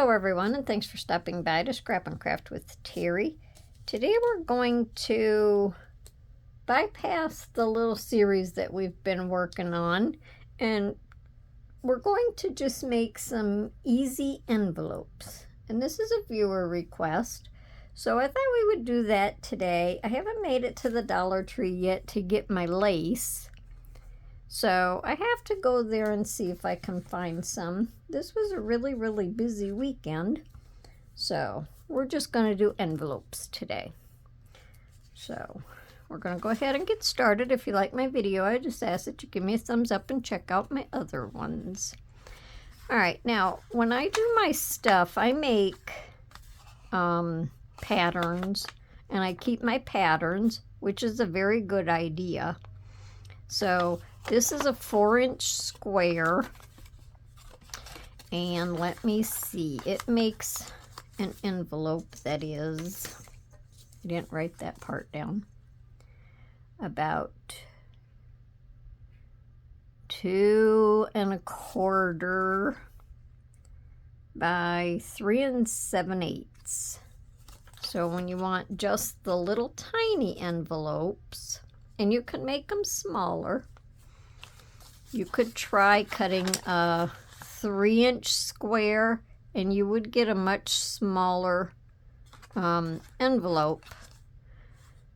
Hello everyone, and thanks for stopping by to Scrap and Craft with Terry. Today we're going to bypass the little series that we've been working on, and we're going to just make some easy envelopes. And this is a viewer request, so I thought we would do that today. I haven't made it to the Dollar Tree yet to get my lace, so I have to go there and see if I can find some. This was a really busy weekend, so we're just going to do envelopes today. So we're going to go ahead and get started. If you like my video, I just ask that you give me a thumbs up and check out my other ones. All right, now when I do my stuff, I make patterns, and I keep my patterns, which is a very good idea. So this is a 4-inch square, and let me see, it makes an envelope that is, I didn't write that part down, about 2 1/4 by 3 7/8. So when you want just the little tiny envelopes, and you can make them smaller, you could try cutting a 3-inch square, and you would get a much smaller envelope.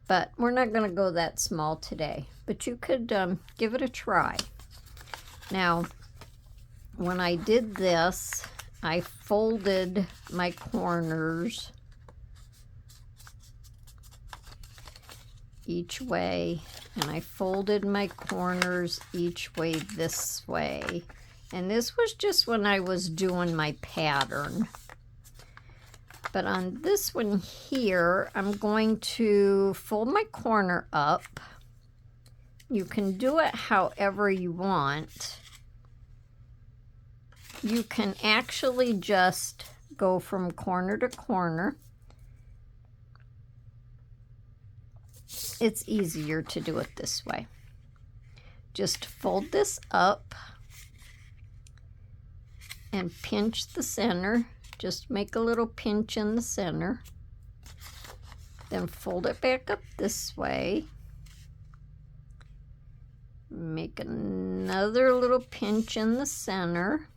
But we're not going to go that small today. But you could give it a try. Now, when I did this, I folded my corners each way, and I folded my corners each way this way. And this was just when I was doing my pattern. But on this one here, I'm going to fold my corner up. You can do it however you want. You can actually just go from corner to corner. It's easier to do it this way. Just fold this up and pinch the center. Just make a little pinch in the center. Then fold it back up this way. Make another little pinch in the center.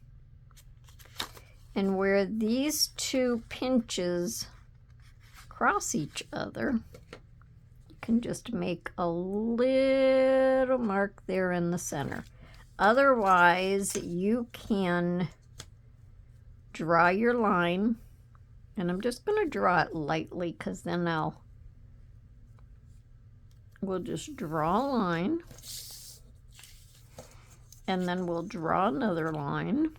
And where these two pinches cross each other, you can just make a little mark there in the center. Otherwise, you can draw your line, and I'm just going to draw it lightly because then we'll just draw a line, and then we'll draw another line.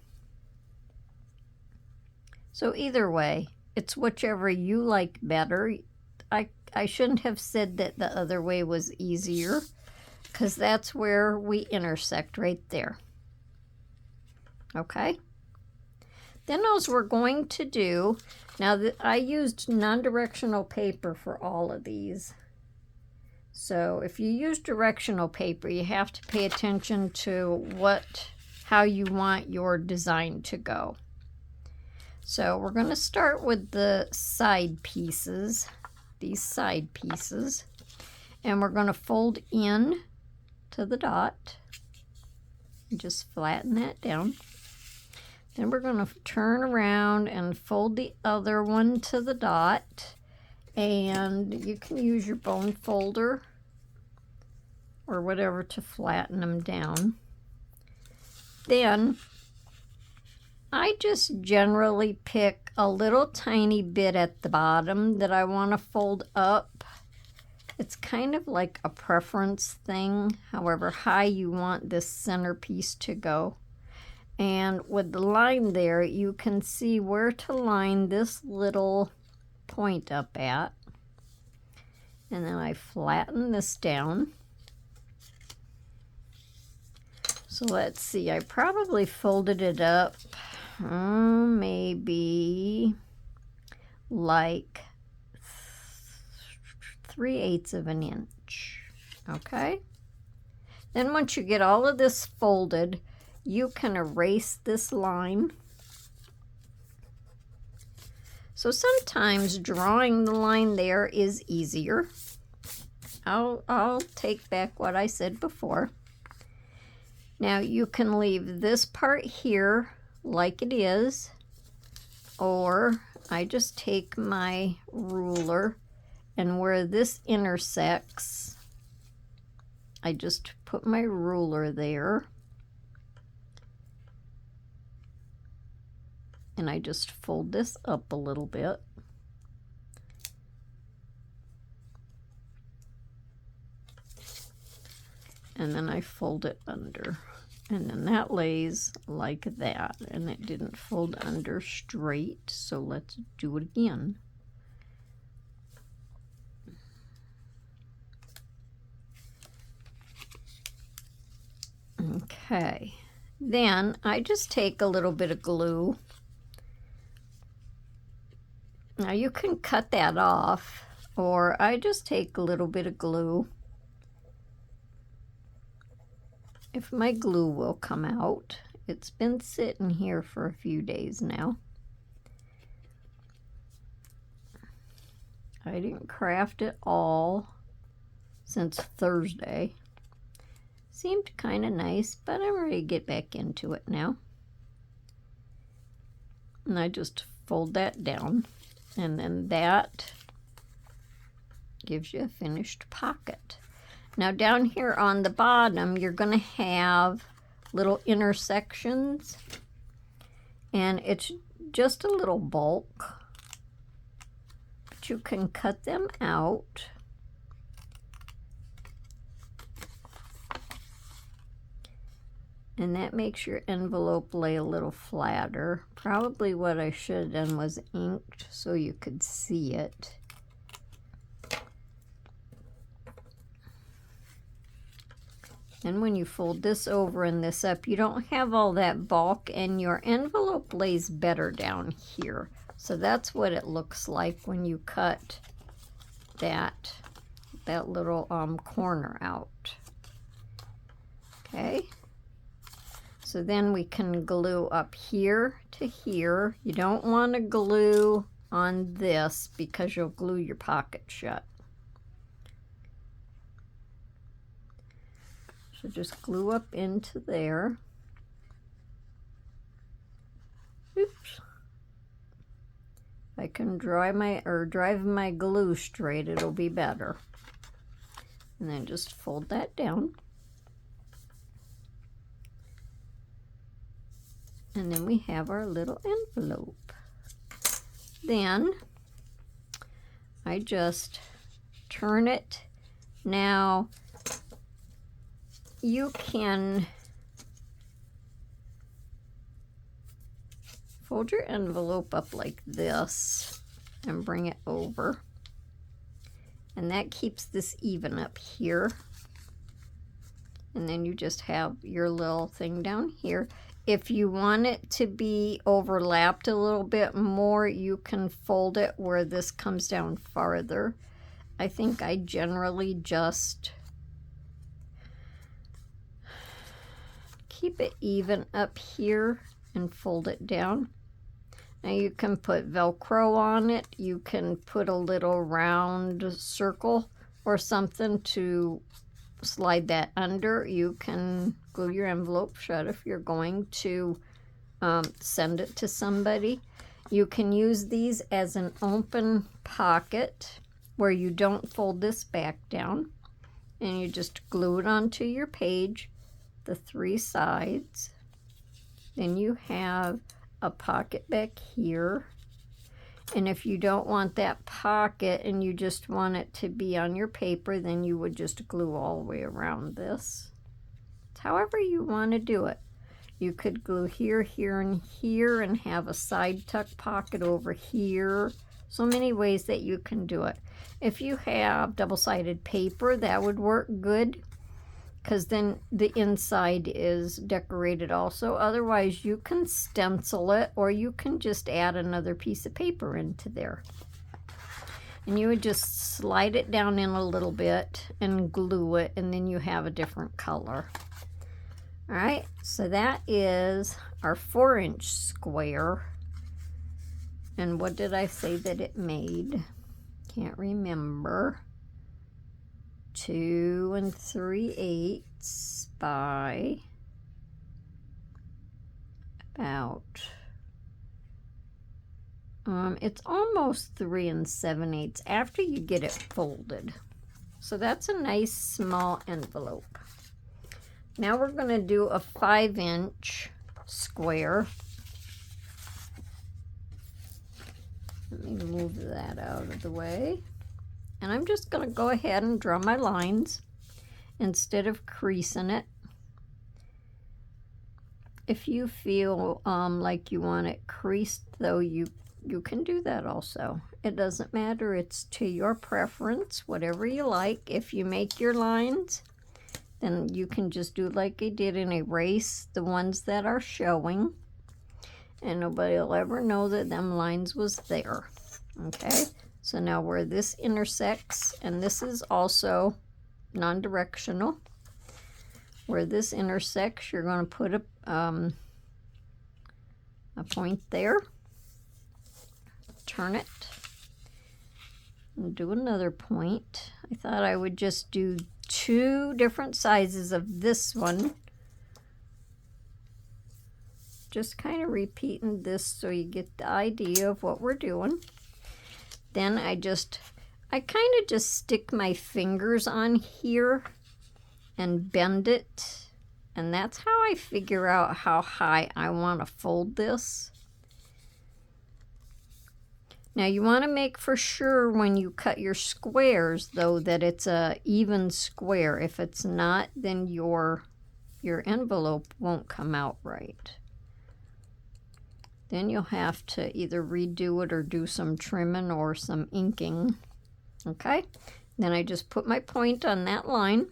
So either way, it's whichever you like better. I shouldn't have said that the other way was easier, because that's where we intersect right there. Okay? Then as we're going to do, now I used non-directional paper for all of these. So if you use directional paper, you have to pay attention to how you want your design to go. So we're going to start with the side pieces, these side pieces, and we're going to fold in to the dot. Just flatten that down. Then we're going to turn around and fold the other one to the dot, and you can use your bone folder or whatever to flatten them down. Then I just generally pick a little tiny bit at the bottom that I want to fold up. It's kind of like a preference thing, however high you want this centerpiece to go. And with the line there, you can see where to line this little point up at. And then I flatten this down. So let's see, I probably folded it up maybe like 3/8 of an inch. Okay? Then once you get all of this folded, you can erase this line So sometimes drawing the line there is easier. I'll take back what I said before. Now you can leave this part here like it is, or I just take my ruler and where this intersects, I just put my ruler there and I just fold this up a little bit. And then I fold it under. And then that lays like that. And it didn't fold under straight, so let's do it again. Okay. Then I just take a little bit of glue. Now you can cut that off, or I just take a little bit of glue. If my glue will come out. It's been sitting here for a few days now. I didn't craft it all since Thursday. Seemed kind of nice, but I'm ready to get back into it now. And I just fold that down, and then that gives you a finished pocket. Now down here on the bottom, you're going to have little intersections, and it's just a little bulk, but you can cut them out. And that makes your envelope lay a little flatter. Probably what I should have done was inked so you could see it. And when you fold this over and this up, you don't have all that bulk, and your envelope lays better down here. So that's what it looks like when you cut that little corner out. Okay. So then we can glue up here to here. You don't want to glue on this because you'll glue your pocket shut. So just glue up into there. Oops. If I can drive my glue straight, it'll be better. And then just fold that down. And then we have our little envelope. Then I just turn it. Now you can fold your envelope up like this and bring it over. And that keeps this even up here. And then you just have your little thing down here. If you want it to be overlapped a little bit more, you can fold it where this comes down farther. I think I generally just keep it even up here and fold it down. Now you can put Velcro on it. You can put a little round circle or something to slide that under. You can glue your envelope shut if you're going to send it to somebody. You can use these as an open pocket where you don't fold this back down, and you just glue it onto your page, the 3 sides. Then you have a pocket back here. And if you don't want that pocket and you just want it to be on your paper, then you would just glue all the way around this. It's however you want to do it. You could glue here, here, and here and have a side tuck pocket over here. So many ways that you can do it. If you have double-sided paper, that would work good, because then the inside is decorated also. Otherwise, you can stencil it, or you can just add another piece of paper into there. And you would just slide it down in a little bit and glue it, and then you have a different color. All right, so that is our 4-inch square. And what did I say that it made? Can't remember. 2 3/8 by about, it's almost 3 7/8 after you get it folded. So that's a nice small envelope. Now we're going to do a 5-inch square. Let me move that out of the way. And I'm just going to go ahead and draw my lines instead of creasing it. If you feel like you want it creased, though, you can do that also. It doesn't matter. It's to your preference, whatever you like. If you make your lines, then you can just do like I did and erase the ones that are showing. And nobody will ever know that them lines was there. Okay? So now where this intersects, and this is also non-directional, where this intersects, you're going to put a point there, turn it, and do another point. I thought I would just do 2 different sizes of this one, just kind of repeating this so you get the idea of what we're doing. Then I kind of just stick my fingers on here and bend it. And that's how I figure out how high I want to fold this. Now you want to make for sure when you cut your squares, though, that it's a even square. If it's not, then your envelope won't come out right. Then you'll have to either redo it or do some trimming or some inking. Okay? Then I just put my point on that line,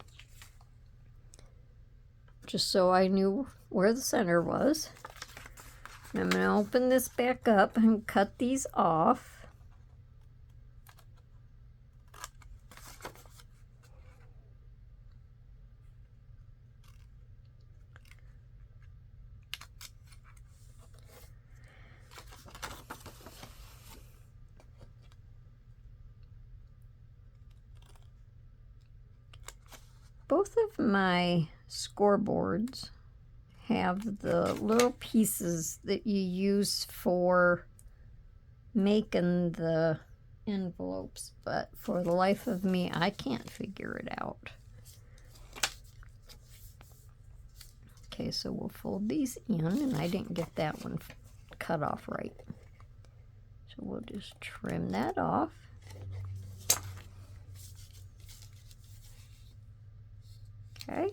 just so I knew where the center was. I'm going to open this back up and cut these off. Both of my scoreboards have the little pieces that you use for making the envelopes, but for the life of me, I can't figure it out. Okay, so we'll fold these in, and I didn't get that one cut off right. So we'll just trim that off. Okay.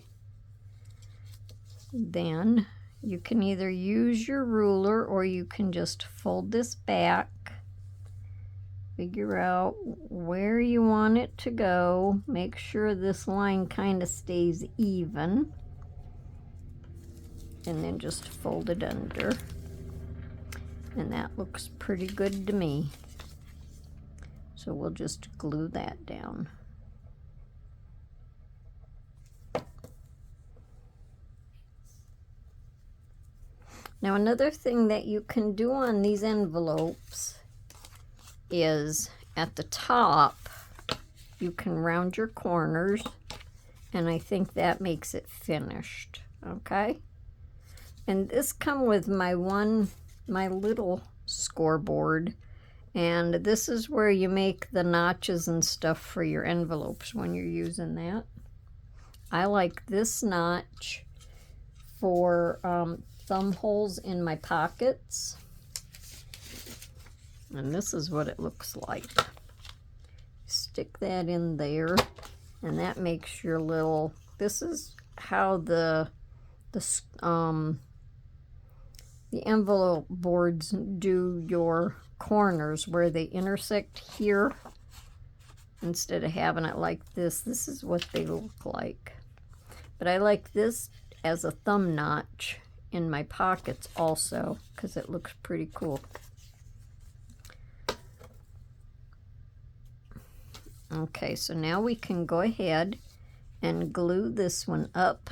Then you can either use your ruler or you can just fold this back. Figure out where you want it to go. Make sure this line kind of stays even. And then just fold it under. And that looks pretty good to me. So we'll just glue that down. Now another thing that you can do on these envelopes is at the top you can round your corners, and I think that makes it finished. Okay, and this come with my little scoreboard, and this is where you make the notches and stuff for your envelopes when you're using that. I like this notch for thumb holes in my pockets, and this is what it looks like. Stick that in there, and that makes your little, this is how the envelope boards do your corners, where they intersect here. Instead of having it like this, this is what they look like. But I like this as a thumb notch in my pockets also, because it looks pretty cool. Okay, so now we can go ahead and glue this one up.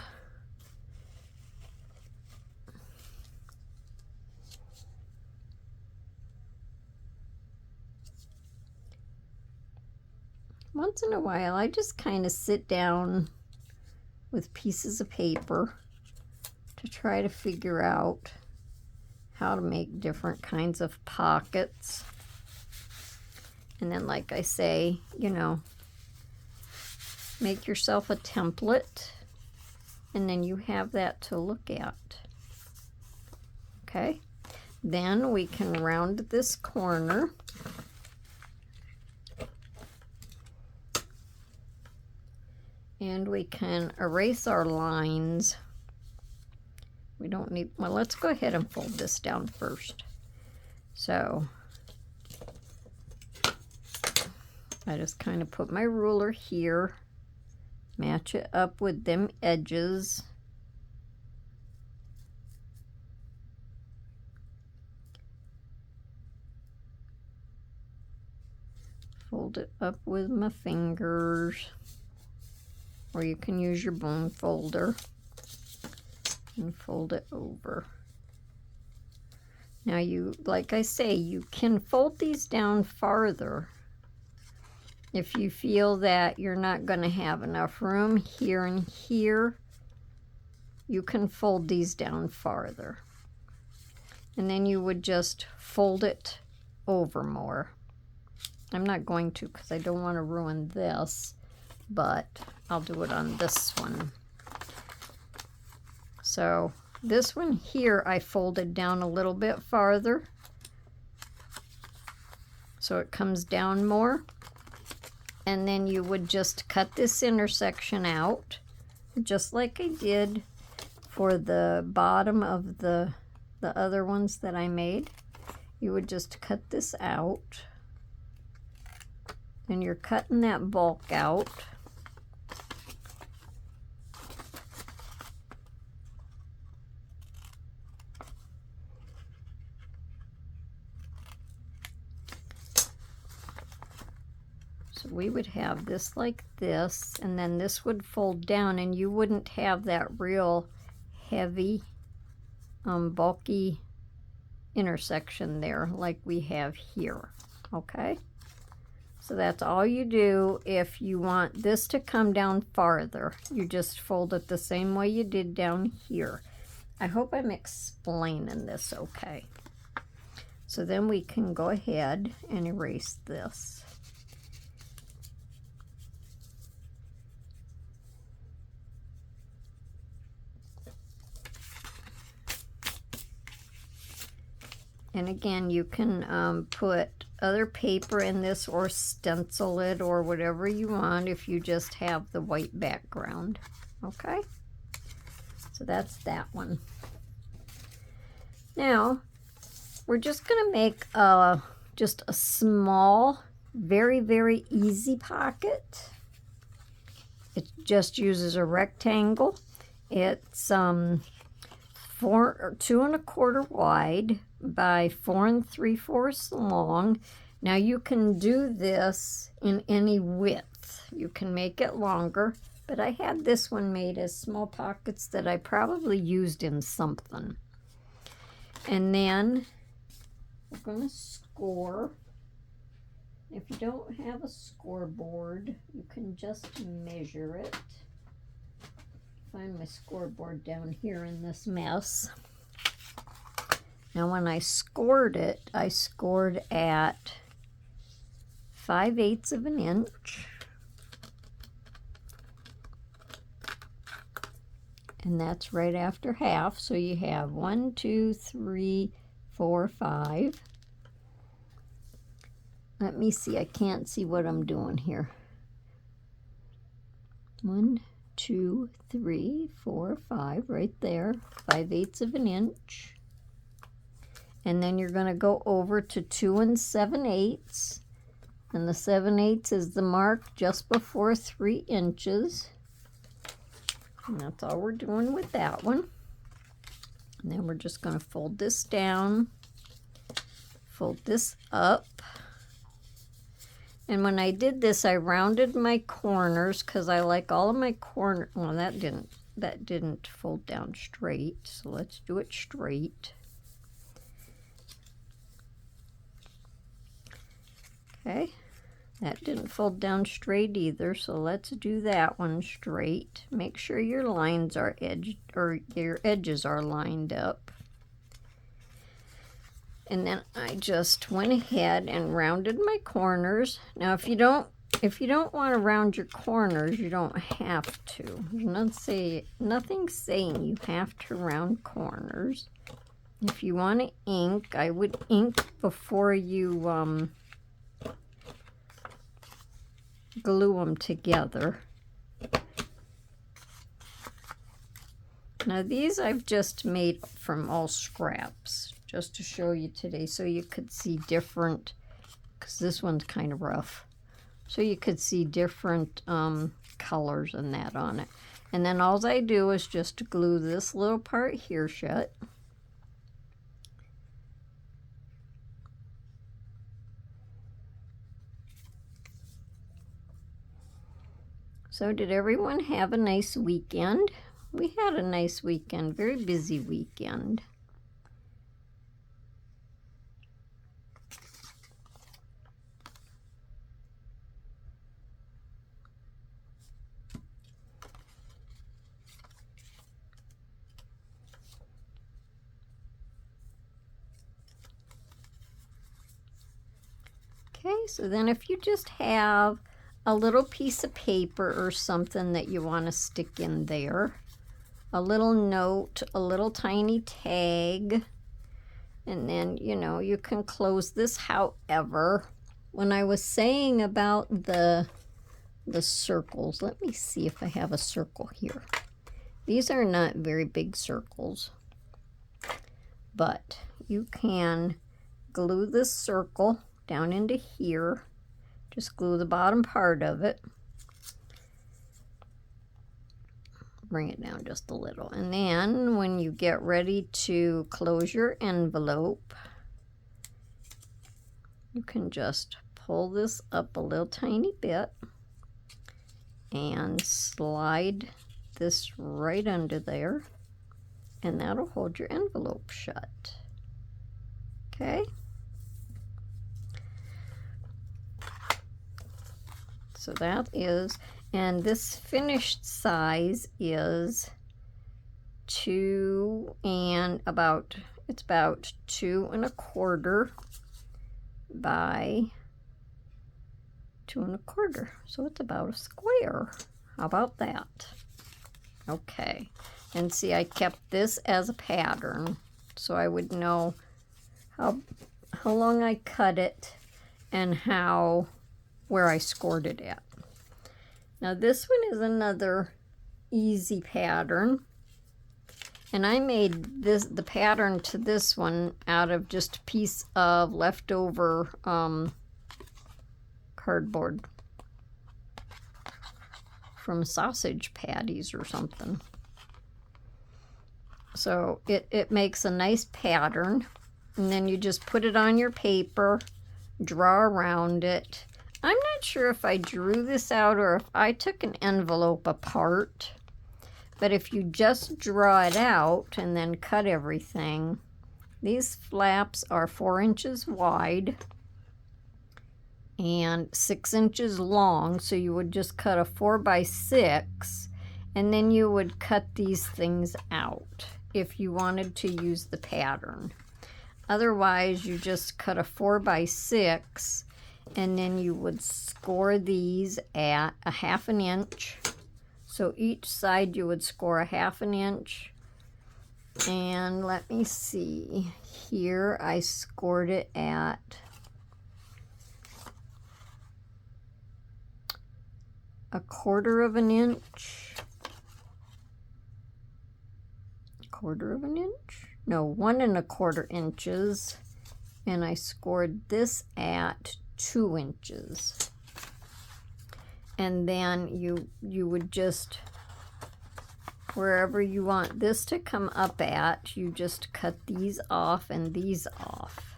once in a while I just kind of sit down with pieces of paper to try to figure out how to make different kinds of pockets. And then, like I say, you know, make yourself a template, and then you have that to look at. Okay, then we can round this corner. And we can erase our lines. We don't need, well, let's go ahead and fold this down first. So I just kind of put my ruler here, match it up with them edges. Fold it up with my fingers, or you can use your bone folder and fold it over. Now you, like I say, you can fold these down farther if you feel that you're not going to have enough room here and here. You can fold these down farther, and then you would just fold it over more. I'm not going to because I don't want to ruin this, but I'll do it on this one. So this one here I folded down a little bit farther so it comes down more, and then you would just cut this intersection out just like I did for the bottom of the other ones that I made. You would just cut this out, and you're cutting that bulk out. So we would have this like this, and then this would fold down, and you wouldn't have that real heavy, bulky intersection there like we have here. Okay? So that's all you do. If you want this to come down farther, you just fold it the same way you did down here. I hope I'm explaining this okay. So then we can go ahead and erase this. And again, you can put other paper in this or stencil it or whatever you want if you just have the white background. Okay? So that's that one. Now, we're just going to make just a small, very, very easy pocket. It just uses a rectangle. It's 2 1/4 wide by 4 3/4 long. Now you can do this in any width. You can make it longer, but I had this one made as small pockets that I probably used in something. And then we're going to score. If you don't have a scoreboard, you can just measure it. Find my scoreboard down here in this mess. Now when I scored it, I scored at 5/8 of an inch. And that's right after half. So you have 1, 2, 3, 4, 5. Let me see. I can't see what I'm doing here. 1, 2, 3, 4, 5, right there. 5/8 of an inch. And then you're going to go over to 2 7/8. And the 7/8 is the mark just before 3 inches. And that's all we're doing with that one. And then we're just going to fold this down, fold this up. And when I did this, I rounded my corners because I like all of my corner. Well, that didn't fold down straight. So let's do it straight. Okay. That didn't fold down straight either, so let's do that one straight. Make sure your lines are edged, or your edges are lined up. And then I just went ahead and rounded my corners. Now if you don't want to round your corners, you don't have to. There's nothing saying you have to round corners. If you want to ink, I would ink before you glue them together. Now these I've just made from all scraps, just to show you today, so you could see different, because this one's kind of rough. So you could see different colors and that on it. And then all I do is just glue this little part here shut. So did everyone have a nice weekend? We had a nice weekend, very busy weekend. Okay, so then if you just have a little piece of paper or something that you want to stick in there, a little note, a little tiny tag, and then, you know, you can close this however. When I was saying about the circles, let me see if I have a circle here. These are not very big circles, but you can glue this circle down into here. Just glue the bottom part of it. Bring it down just a little. And then when you get ready to close your envelope, you can just pull this up a little tiny bit and slide this right under there, and that'll hold your envelope shut. Okay? So that is, and this finished size is it's about 2 1/4 by 2 1/4. So it's about a square. How about that? Okay. And see, I kept this as a pattern, so I would know how long I cut it and where I scored it at. Now this one is another easy pattern, and I made the pattern to this one out of just a piece of leftover cardboard from sausage patties or something. So it makes a nice pattern, and then you just put it on your paper, draw around it. I'm not sure if I drew this out or if I took an envelope apart, but if you just draw it out and then cut everything, these flaps are 4 inches wide and 6 inches long, so you would just cut a 4 by 6, and then you would cut these things out if you wanted to use the pattern. Otherwise, you just cut a 4 by 6, and then you would score these at a 1/2 inch. So each side you would score a 1/2 inch. And let me see, here I scored it at a 1/4 inch. 1/4 inch? No, 1 1/4 inches. And I scored this at 2 inches. And then you would just, wherever you want this to come up at, you just cut these off and these off.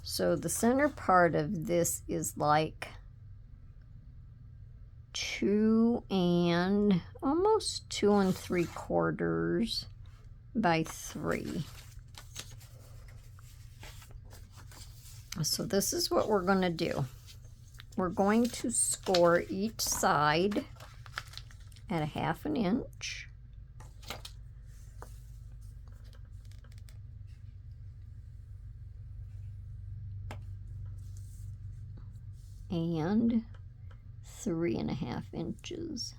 So the center part of this is like almost 2 3/4 by 3. So this is what we're going to do. we're going to score each side at 1/2 inch. And 3.5 inches.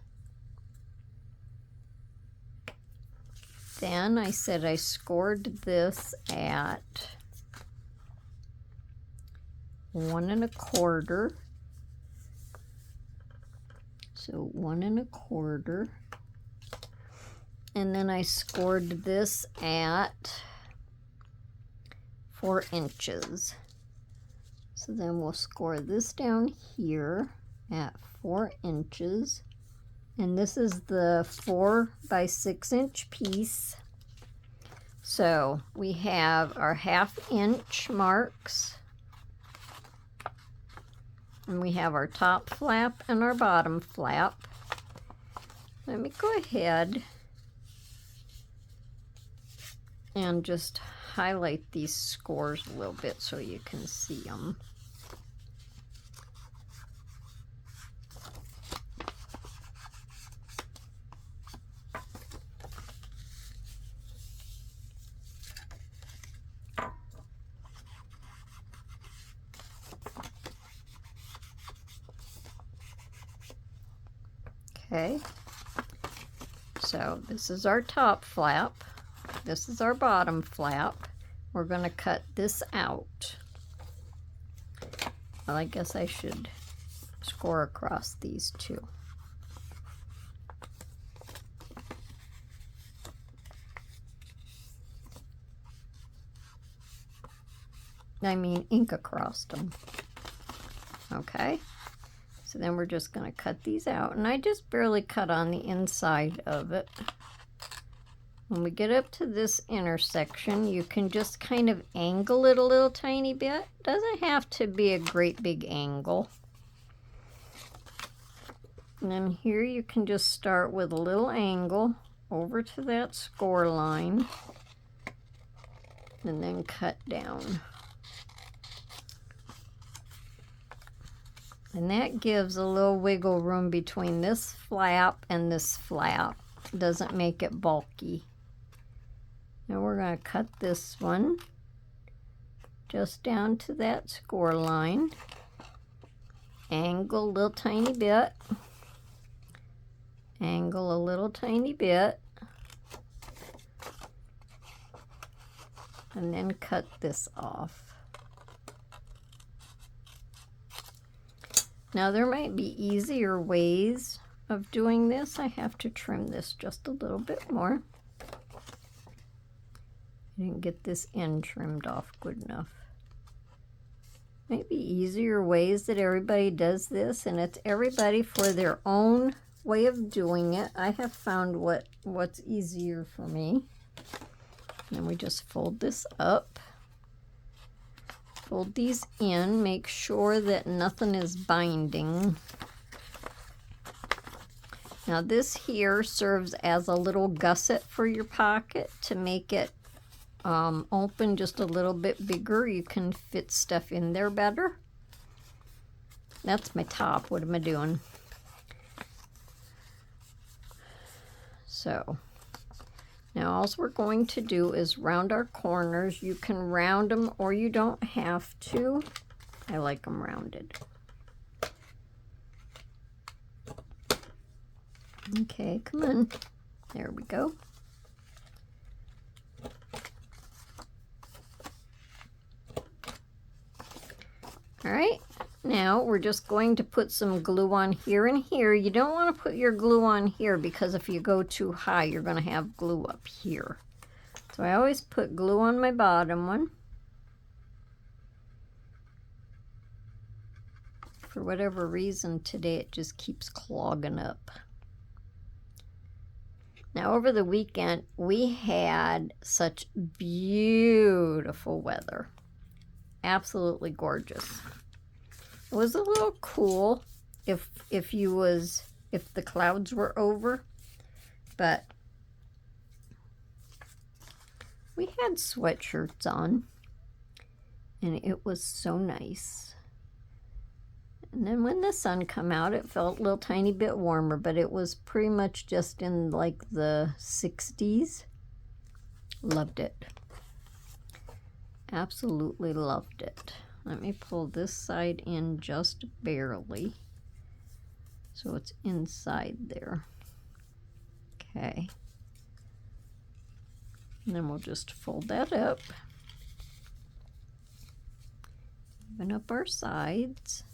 Then I said I scored this at 1 1/4. So 1 1/4. And then I scored this at 4 inches. So then we'll score this down here at 4 inches. And this is the 4 by 6 inch piece. So we have our 1/2 inch marks. And we have our top flap and our bottom flap. Let me go ahead and just highlight these scores a little bit so you can see them. Okay, so this is our top flap, this is our bottom flap. We're going to cut this out. Well, I guess I should score across these two. I mean, ink across them. Okay. So then we're just going to cut these out. And I just barely cut on the inside of it. When we get up to this intersection, you can just kind of angle it a little tiny bit. Doesn't have to be a great big angle. And then here you can just start with a little angle over to that score line. And then cut down. And that gives a little wiggle room between this flap and this flap. Doesn't make it bulky. Now we're going to cut this one just down to that score line. Angle a little tiny bit. Angle a little tiny bit. And then cut this off. Now there might be easier ways of doing this. I have to trim this just a little bit more. I didn't get this end trimmed off good enough. Might be easier ways that everybody does this, and it's everybody for their own way of doing it. I have found what's easier for me. And then we just fold this up. Fold these in, make sure that nothing is binding. Now this here serves as a little gusset for your pocket to make it open just a little bit bigger. You can fit stuff in there better. That's my top. What am I doing? So now all we're going to do is round our corners. You can round them or you don't have to. I like them rounded. Okay, come on. There we go. All right, now we're just going to put some glue on here and here. You don't want to put your glue on here because if you go too high, you're going to have glue up here. So I always put glue on my bottom one. For whatever reason today, it just keeps clogging up. Now over the weekend, we had such beautiful weather. Absolutely gorgeous. It was a little cool if the clouds were over, but we had sweatshirts on and it was so nice. And then when the sun come out, it felt a little tiny bit warmer, but it was pretty much just in like the 60s. Loved it. Absolutely loved it. Let me pull this side in just barely, so it's inside there. Okay. And then we'll just fold that up. Even up our sides.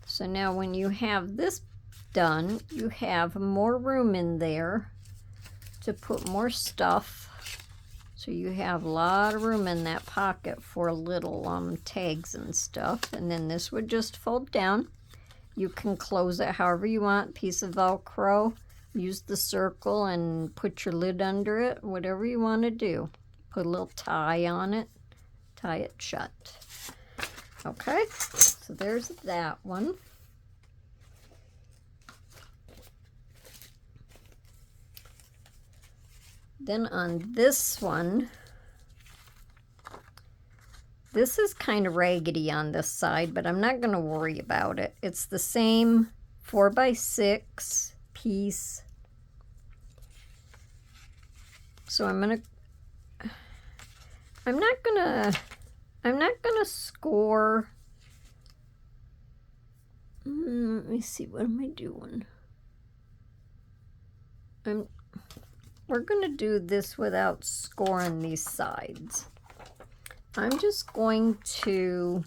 So now when you have this done, you have more room in there to put more stuff. So you have a lot of room in that pocket for little tags and stuff. And then this would just fold down. You can close it however you want. Piece of Velcro. Use the circle and put your lid under it. Whatever you want to do. Put a little tie on it. Tie it shut. Okay, so there's that one. Then on this one, this is kind of raggedy on this side, but I'm not going to worry about it. It's the same 4x6 piece. So I'm not gonna score. Let me see, what am I doing? We're going to do this without scoring these sides. I'm just going to,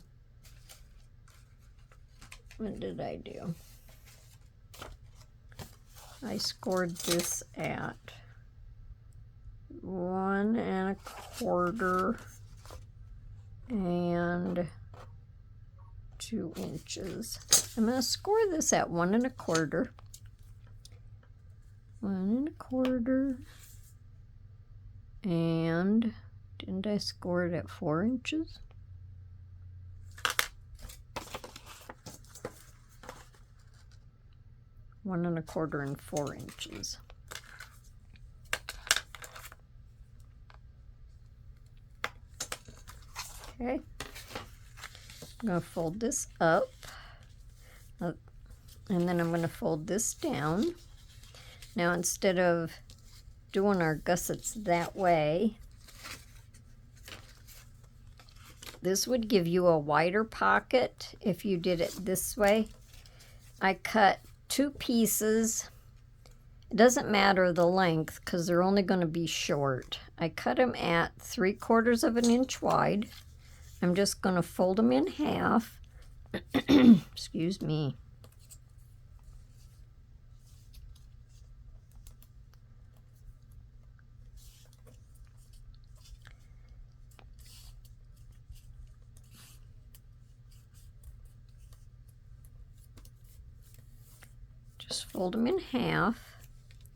what did I do? I scored this at 1 1/4 and 2 inches. I'm going to score this at 1 1/4. 1 1/4, and didn't I score it at 4 inches? One 1/4 and 4 inches. Okay, I'm going to fold this up, and then I'm going to fold this down. Now, instead of doing our gussets that way, this would give you a wider pocket if you did it this way. I cut 2 pieces. It doesn't matter the length because they're only going to be short. I cut them at 3/4 of an inch wide. I'm just going to fold them in half. Excuse me. Just fold them in half,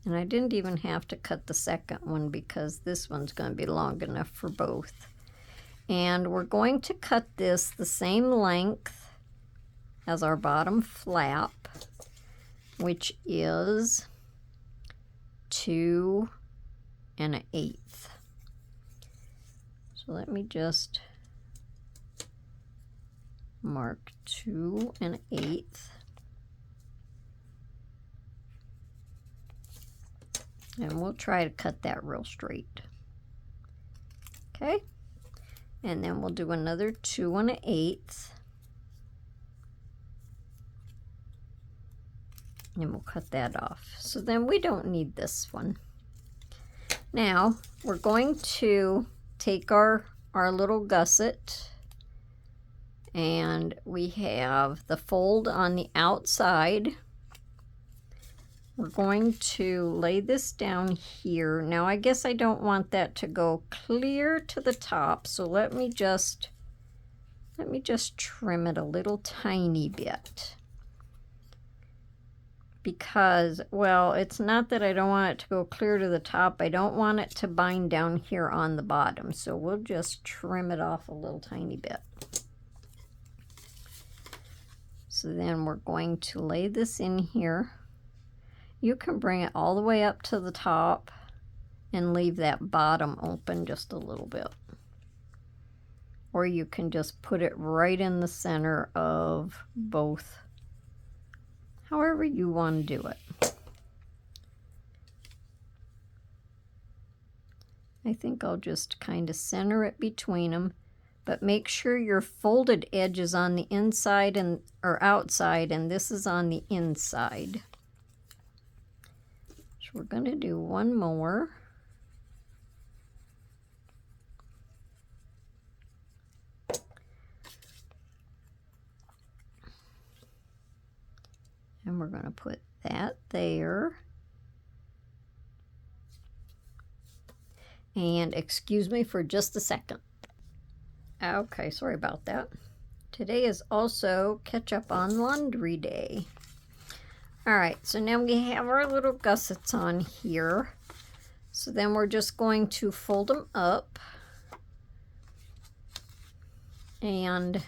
and I didn't even have to cut the second one because this one's going to be long enough for both. And we're going to cut this the same length as our bottom flap, which is 2 1/8. So let me just mark 2 1/8. And we'll try to cut that real straight. Okay, and then we'll do another 2 1/8. And we'll cut that off. So then we don't need this one. Now we're going to take our little gusset, and we have the fold on the outside. We're going to lay this down here. Now I guess I don't want that to go clear to the top, so let me just trim it a little tiny bit. Because, well, it's not that I don't want it to go clear to the top. I don't want it to bind down here on the bottom, so we'll just trim it off a little tiny bit. So then we're going to lay this in here. You can bring it all the way up to the top and leave that bottom open just a little bit. Or you can just put it right in the center of both, however you want to do it. I think I'll just kind of center it between them, but make sure your folded edge is on the inside and or outside, and this is on the inside. So we're going to do one more. And we're going to put that there. And excuse me for just a second. Okay, sorry about that. Today is also catch up on laundry day. All right, so now we have our little gussets on here. So then we're just going to fold them up. And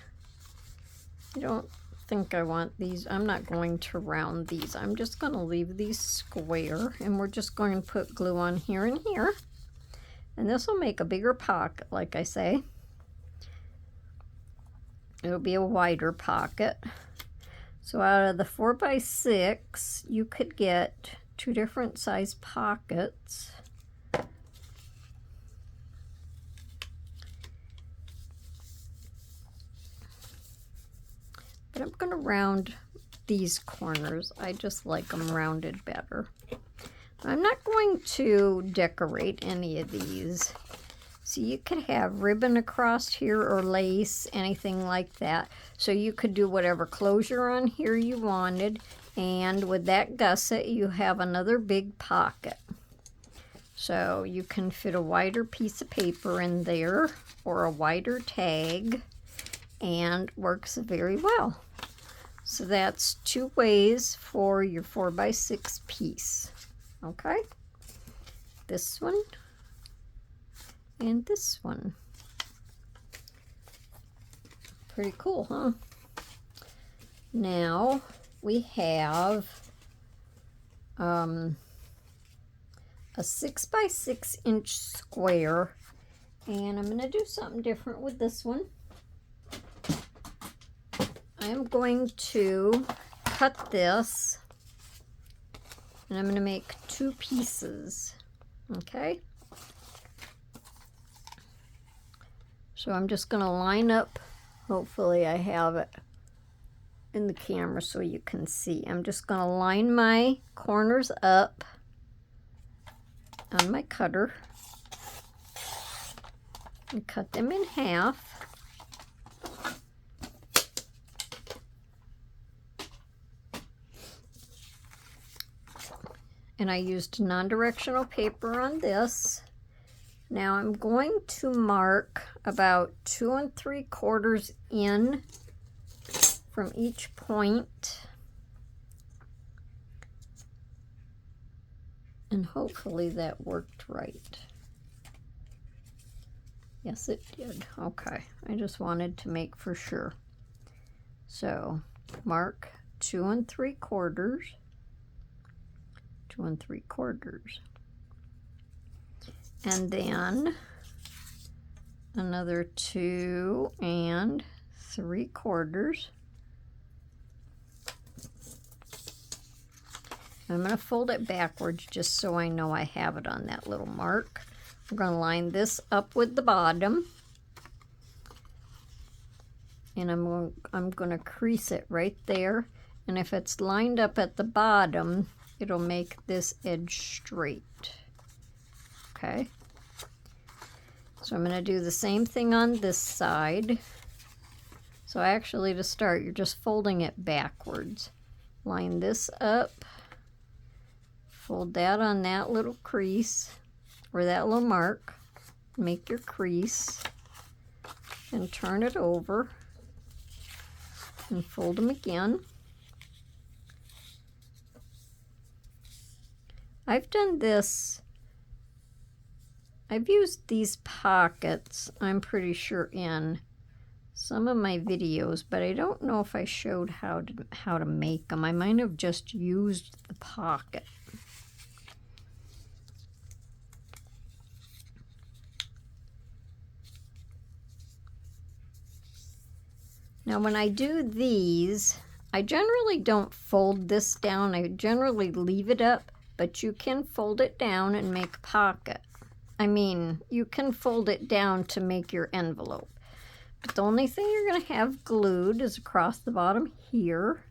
I don't think I want these. I'm not going to round these. I'm just going to leave these square, and we're just going to put glue on here and here. And this will make a bigger pocket, like I say. It'll be a wider pocket. So out of the 4x6, you could get 2 different size pockets. But I'm going to round these corners. I just like them rounded better. I'm not going to decorate any of these. So you could have ribbon across here or lace, anything like that. So you could do whatever closure on here you wanted. And with that gusset, you have another big pocket. So you can fit a wider piece of paper in there or a wider tag, and works very well. So that's 2 ways for your 4x6 piece. Okay, this one and this one. Pretty cool, huh? Now we have a 6x6 inch square, and I'm going to do something different with this one. I'm going to cut this, and I'm going to make 2 pieces, okay? So I'm just going to line up, hopefully I have it in the camera so you can see. I'm just going to line my corners up on my cutter and cut them in half. And I used non-directional paper on this. Now I'm going to mark about 2 3/4 in from each point. And hopefully that worked right. Yes, it did. Okay, I just wanted to make for sure. So mark 2 3/4. 2 3/4. And then another 2 3/4. I'm going to fold it backwards just so I know I have it on that little mark. I'm going to line this up with the bottom. And I'm going to crease it right there. And if it's lined up at the bottom, it'll make this edge straight. Okay. So I'm going to do the same thing on this side. So actually, to start, you're just folding it backwards. Line this up. Fold that on that little crease, or that little mark. Make your crease. And turn it over. And fold them again. I've done this. I've used these pockets, I'm pretty sure, in some of my videos, but I don't know if I showed how to make them. I might have just used the pocket. Now when I do these, I generally don't fold this down. I generally leave it up, but you can fold it down and make a pocket. I mean, you can fold it down to make your envelope. But the only thing you're going to have glued is across the bottom here.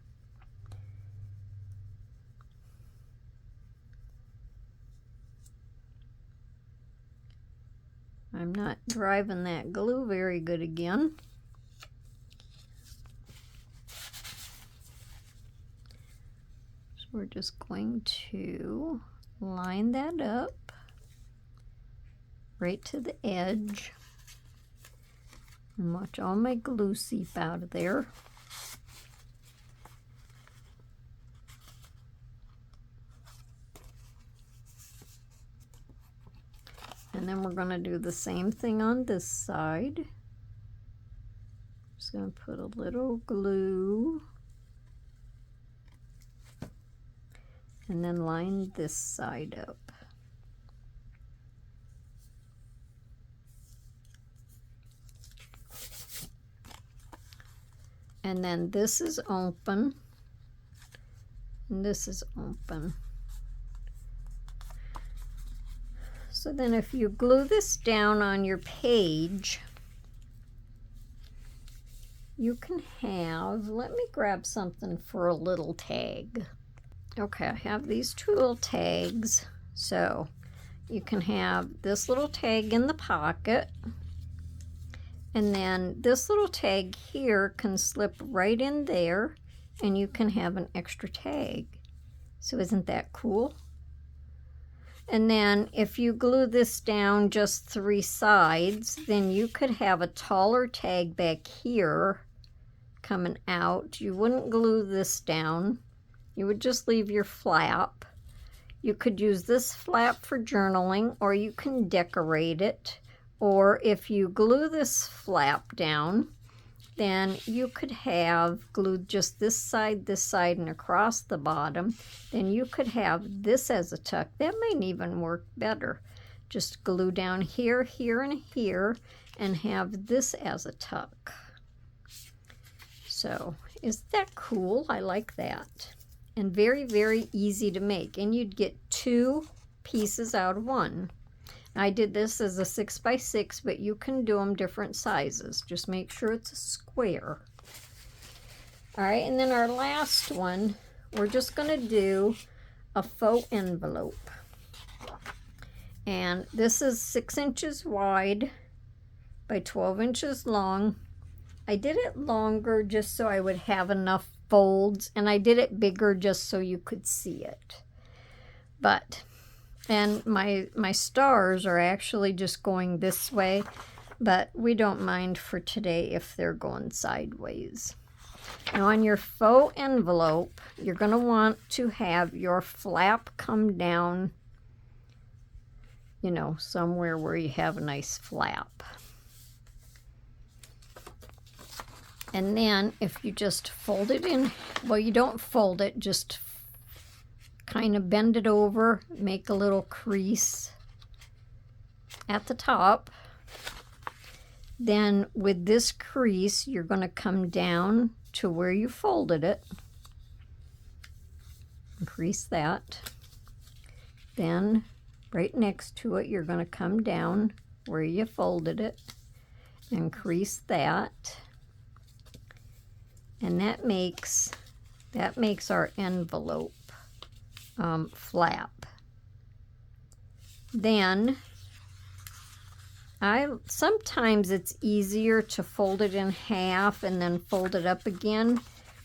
I'm not driving that glue very good again. So we're just going to line that up right to the edge. And watch all my glue seep out of there. And then we're going to do the same thing on this side. Just going to put a little glue. And then line this side up. And then this is open. And this is open. So then if you glue this down on your page, you can have, let me grab something for a little tag. Okay, I have these two little tags. So you can have this little tag in the pocket. And then this little tag here can slip right in there and you can have an extra tag. So isn't that cool? And then if you glue this down just 3 sides, then you could have a taller tag back here coming out. You wouldn't glue this down. You would just leave your flap. You could use this flap for journaling, or you can decorate it. Or if you glue this flap down, then you could have glued just this side, and across the bottom. Then you could have this as a tuck. That might even work better. Just glue down here, here, and here, and have this as a tuck. So, is that cool? I like that. And very, very easy to make. And you'd get 2 pieces out of 1. I did this as a 6x6, but you can do them different sizes. Just make sure it's a square. All right, and then our last one, we're just going to do a faux envelope. And this is 6 inches wide by 12 inches long. I did it longer just so I would have enough folds, and I did it bigger just so you could see it. And my stars are actually just going this way, but we don't mind for today if they're going sideways. Now on your faux envelope, you're going to want to have your flap come down, you know, somewhere where you have a nice flap. And then if you just fold it in, well, you don't fold it, just kind of bend it over, make a little crease at the top. Then with this crease, you're going to come down to where you folded it. Crease that. Then right next to it, you're going to come down where you folded it and crease that. And that makes our envelope flap. Then sometimes it's easier to fold it in half and then fold it up again,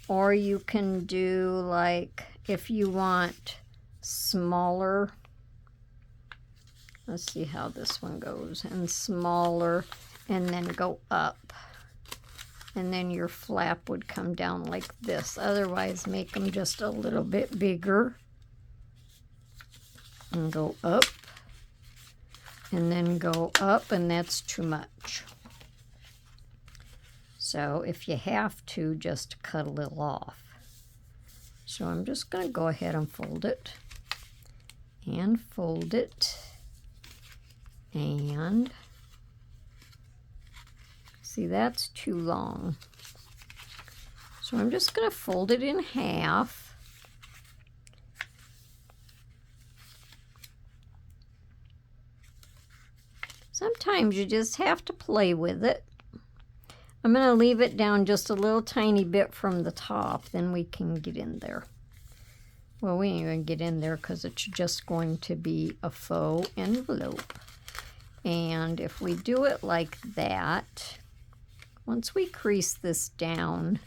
or you can do, like, if you want smaller, let's see how this one goes, and smaller, and then go up. And then your flap would come down like this. Otherwise, make them just a little bit bigger. And go up. And then go up, and that's too much. So if you have to, just cut a little off. So I'm just going to go ahead and fold it. And fold it. And see, that's too long. So I'm just going to fold it in half. Sometimes you just have to play with it. I'm going to leave it down just a little tiny bit from the top, then we can get in there. Well, we ain't even get in there because it's just going to be a faux envelope. And if we do it like that, once we crease this down,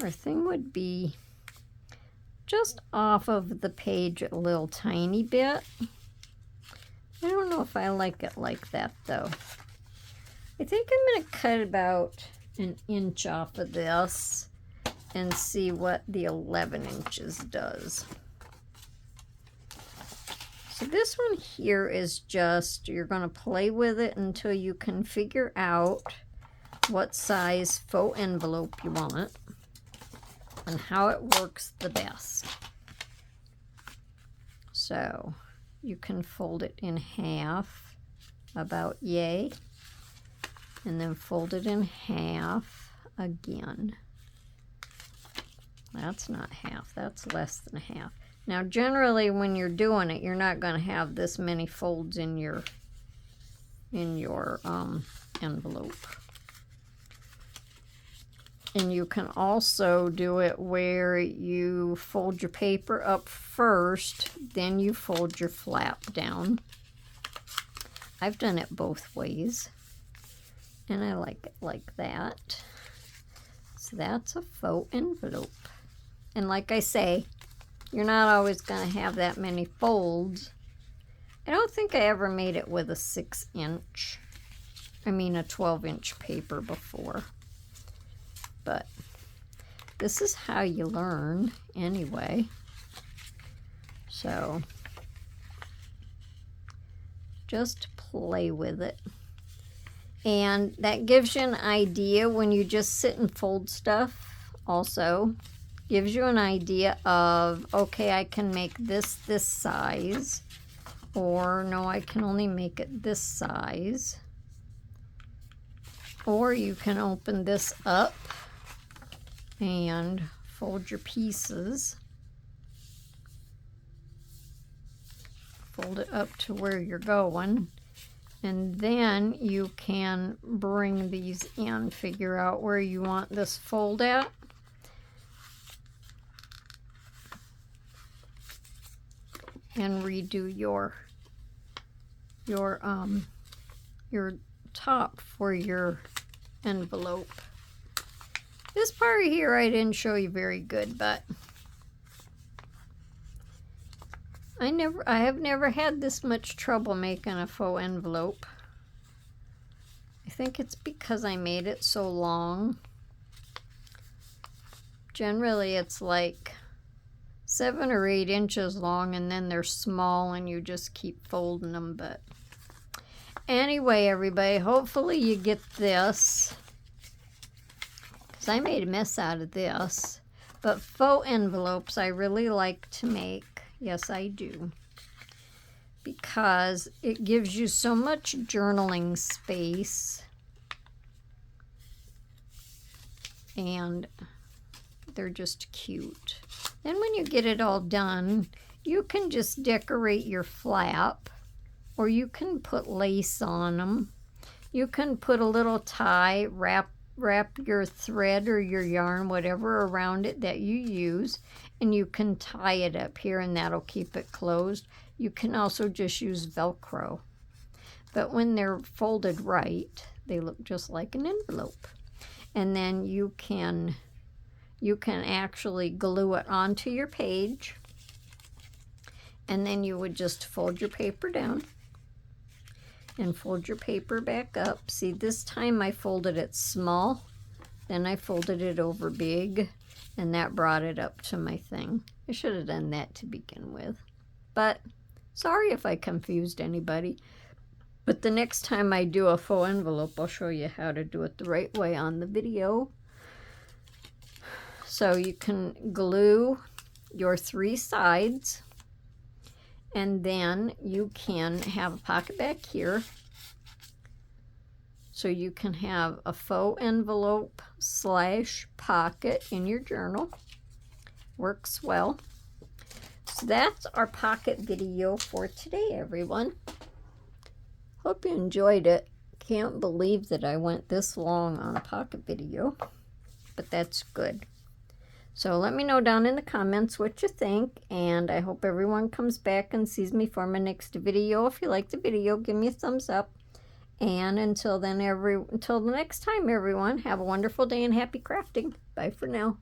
our thing would be just off of the page a little tiny bit. I don't know if I like it like that though. I think I'm going to cut about an inch off of this and see what the 11 inches does. So this one here is just, you're going to play with it until you can figure out what size faux envelope you want and how it works the best. So you can fold it in half, about yay, and then fold it in half again. That's not half, that's less than half. Now generally when you're doing it, you're not going to have this many folds in your envelope. And you can also do it where you fold your paper up first, then you fold your flap down. I've done it both ways, and I like it like that. So that's a faux envelope. And like I say, you're not always going to have that many folds. I don't think I ever made it with a 12-inch paper before. But this is how you learn anyway. So just play with it. And that gives you an idea when you just sit and fold stuff also. Gives you an idea of, okay, I can make this size, or no, I can only make it this size. Or you can open this up and fold your pieces. Fold it up to where you're going. And then you can bring these in, figure out where you want this fold at. And redo your top for your envelope. This part here I didn't show you very good, but I have never had this much trouble making a faux envelope. I think it's because I made it so long. Generally it's like 7 or 8 inches long, and then they're small and you just keep folding them. But anyway, everybody, hopefully you get this, because I made a mess out of this. But faux envelopes I really like to make. Yes, I do, because it gives you so much journaling space, and they're just cute. Then when you get it all done, you can just decorate your flap, or you can put lace on them. You can put a little tie, wrap your thread or your yarn, whatever, around it that you use, and you can tie it up here, and that'll keep it closed. You can also just use Velcro. But when they're folded right, they look just like an envelope. And then you can actually glue it onto your page, and then you would just fold your paper down and fold your paper back up. See, this time I folded it small, then I folded it over big, and that brought it up to my thing. I should have done that to begin with, but sorry if I confused anybody. But the next time I do a faux envelope, I'll show you how to do it the right way on the video. So you can glue your 3 sides, and then you can have a pocket back here. so you can have a faux envelope / pocket in your journal. Works well. So that's our pocket video for today, everyone. Hope you enjoyed it. Can't believe that I went this long on a pocket video, but that's good. So let me know down in the comments what you think, and I hope everyone comes back and sees me for my next video. If you like the video, give me a thumbs up. And until the next time, everyone, have a wonderful day and happy crafting. Bye for now.